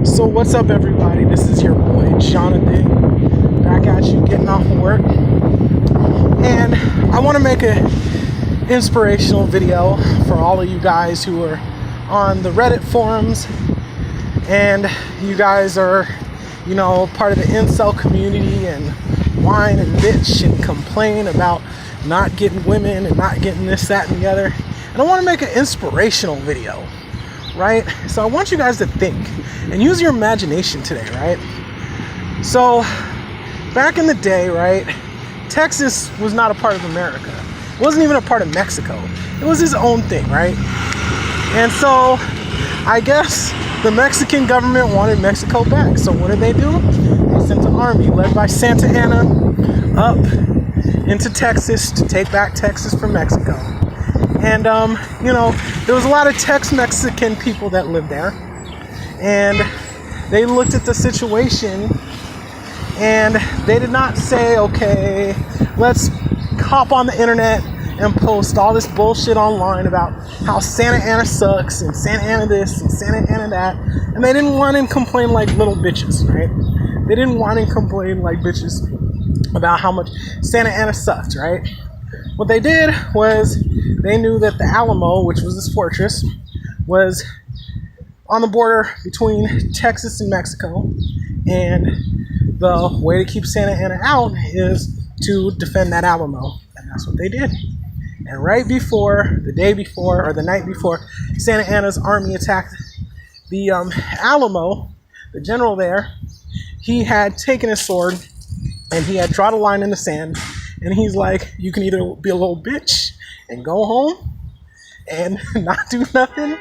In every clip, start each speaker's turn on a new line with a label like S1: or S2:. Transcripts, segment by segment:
S1: So what's up, everybody? This is your boy Jonathan, back at you, getting off of work, and I want to make an inspirational video for all of you guys who are on the Reddit forums, and you guys are, part of the incel community and whine and bitch and complain about not getting women and not getting this, that, and the other. And I want to make an inspirational video, right? So I want you guys to think and use your imagination today, right? So back in the day, right, Texas was not a part of America. It wasn't even a part of Mexico. It was his own thing, right? And so I guess the Mexican government wanted Mexico back. So what did they do? They sent an army led by Santa Anna up into Texas to take back Texas from Mexico. And, there was a lot of Tex-Mexican people that lived there. And they looked at the situation and they did not say, okay, let's hop on the internet and post all this bullshit online about how Santa Ana sucks and Santa Ana this and Santa Ana that. And they didn't whine and complain like little bitches, right? They didn't whine and complain like bitches about how much Santa Ana sucked, right? What they did was they knew that the Alamo, which was this fortress, was on the border between Texas and Mexico, and the way to keep Santa Ana out is to defend that Alamo, and that's what they did. And right before, the day before, or the night before, Santa Ana's army attacked the Alamo, the general there, he had taken his sword and he had drawn a line in the sand, and he's like, you can either be a little bitch and go home and not do nothing,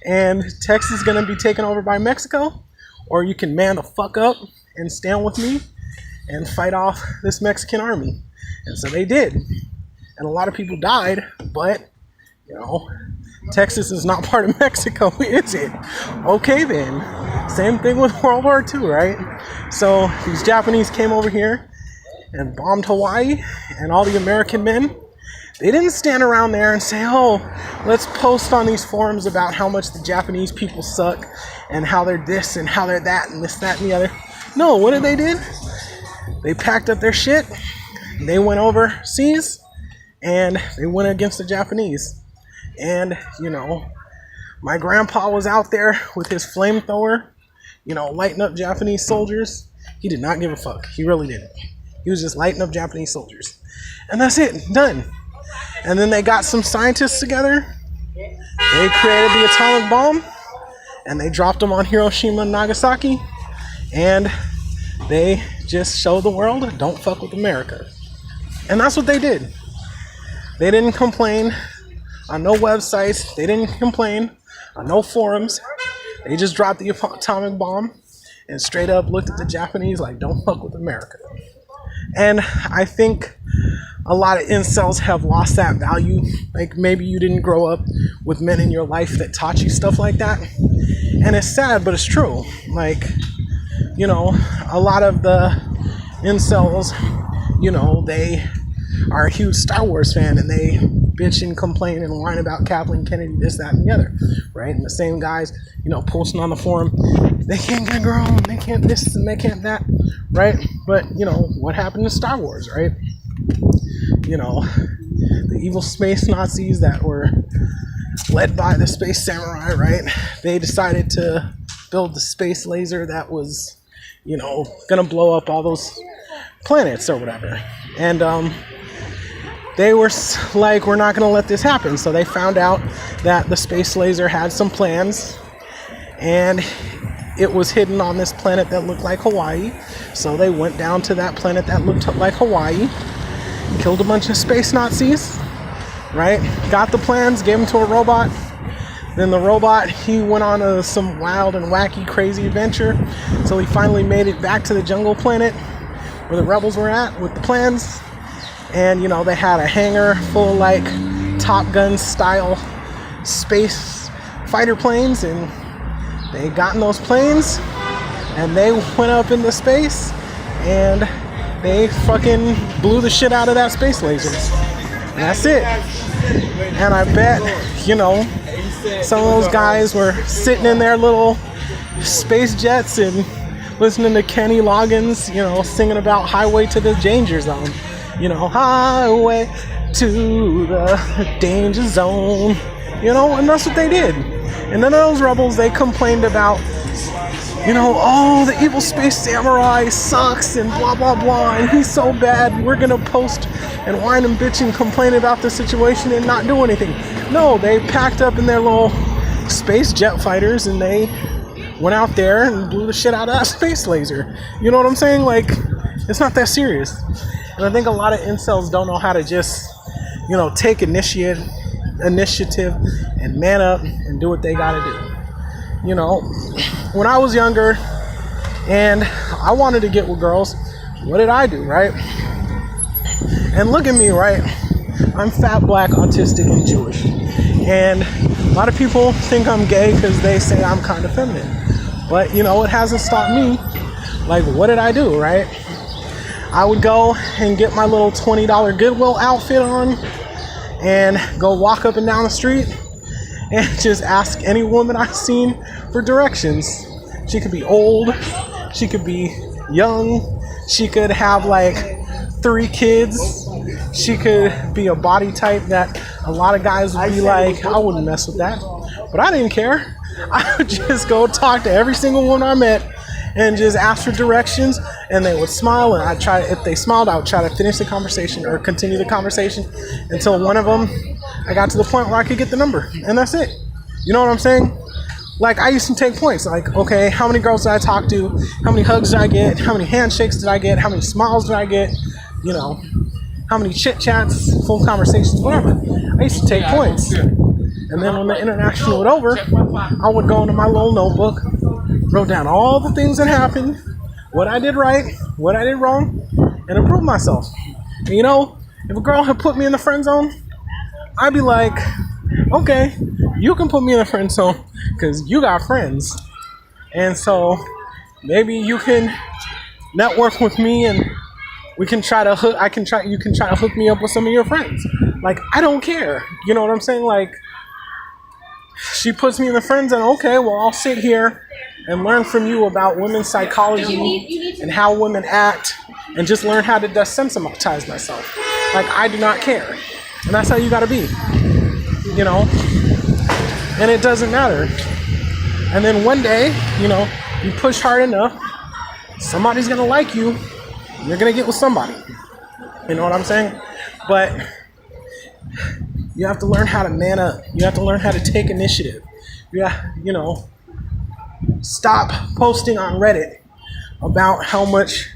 S1: and Texas is going to be taken over by Mexico, or you can man the fuck up and stand with me and fight off this Mexican army. And so they did. And a lot of people died, but, Texas is not part of Mexico, is it? Okay then. Same thing with World War II, right? So these Japanese came over here and bombed Hawaii, and all the American men, they didn't stand around there and say, oh, let's post on these forums about how much the Japanese people suck and how they're this and how they're that and this, that, and the other. No, what did they do? They packed up their shit, they went overseas, and they went against the Japanese. And, my grandpa was out there with his flamethrower, lighting up Japanese soldiers. He did not give a fuck. He really didn't. He was just lighting up Japanese soldiers. And that's it. Done. And then they got some scientists together. They created the atomic bomb. And they dropped them on Hiroshima and Nagasaki. And they just showed the world, don't fuck with America. And that's what they did. They didn't complain on no websites. They didn't complain on no forums. They just dropped the atomic bomb and straight up looked at the Japanese like, don't fuck with America. And I think a lot of incels have lost that value. Like, maybe you didn't grow up with men in your life that taught you stuff like that. And it's sad, but it's true. Like, a lot of the incels, they are a huge Star Wars fan, and they bitch and complain and whine about Kathleen Kennedy, this, that, and the other, right? And the same guys, posting on the forum, they can't get a girl, and they can't this, and they can't that, right? But, what happened to Star Wars, right? The evil space Nazis that were led by the space samurai, right? They decided to build the space laser that was, gonna blow up all those planets or whatever. And, they were like, we're not going to let this happen. So they found out that the space laser had some plans, and it was hidden on this planet that looked like Hawaii. So they went down to that planet that looked like Hawaii, killed a bunch of space Nazis, right? Got the plans, gave them to a robot. Then the robot, he went on some wild and wacky, crazy adventure. So he finally made it back to the jungle planet where the rebels were at with the plans. And, they had a hangar full of, like, Top Gun style space fighter planes, and they got in those planes, and they went up into space, and they fucking blew the shit out of that space laser. And that's it. And I bet, some of those guys were sitting in their little, space jets and listening to Kenny Loggins, you know, singing about Highway to the Danger Zone. You know, highway to the danger zone. You know, and that's what they did. And none of those rebels, they complained about, you know, oh, the evil space samurai sucks and blah, blah, blah, and he's so bad, we're gonna post and whine and bitch and complain about the situation and not do anything. No, they packed up in their little space jet fighters and they went out there and blew the shit out of that space laser. You know what I'm saying? Like, it's not that serious. And I think a lot of incels don't know how to just, you know, take initiative and man up and do what they gotta do. You know, when I was younger and I wanted to get with girls, what did I do, right? And look at me, right? I'm fat, black, autistic, and Jewish. And a lot of people think I'm gay because they say I'm kind of feminine. But, you know, it hasn't stopped me. Like, what did I do, right? I would go and get my little $20 Goodwill outfit on and go walk up and down the street and just ask any woman I've seen for directions. She could be old, she could be young, she could have like 3 kids, she could be a body type that a lot of guys would be like, I wouldn't mess with that. But I didn't care. I would just go talk to every single one I met and just ask for directions, and they would smile, and I'd try, if they smiled, I would try to finish the conversation or continue the conversation until one of them, I got to the point where I could get the number, and that's it. You know what I'm saying? Like, I used to take points, like, okay, how many girls did I talk to? How many hugs did I get? How many handshakes did I get? How many smiles did I get? You know, how many chit chats, full conversations, whatever. I used to take points. And then when the international was over, I would go into my little notebook, wrote down all the things that happened, what I did right, what I did wrong, and improve myself. And you know, if a girl had put me in the friend zone, I'd be like, okay, you can put me in the friend zone because you got friends. And so maybe you can network with me and we can try to you can try to hook me up with some of your friends. Like, I don't care. You know what I'm saying? Like, she puts me in the friend zone, okay, well, I'll sit here and learn from you about women's psychology and how women act and just learn how to desensitize myself. Like, I do not care. And that's how you gotta be, you know? And it doesn't matter. And then one day, you know, you push hard enough, somebody's gonna like you, and you're gonna get with somebody. You know what I'm saying? But you have to learn how to man up. You have to learn how to take initiative. You know, stop posting on Reddit about how much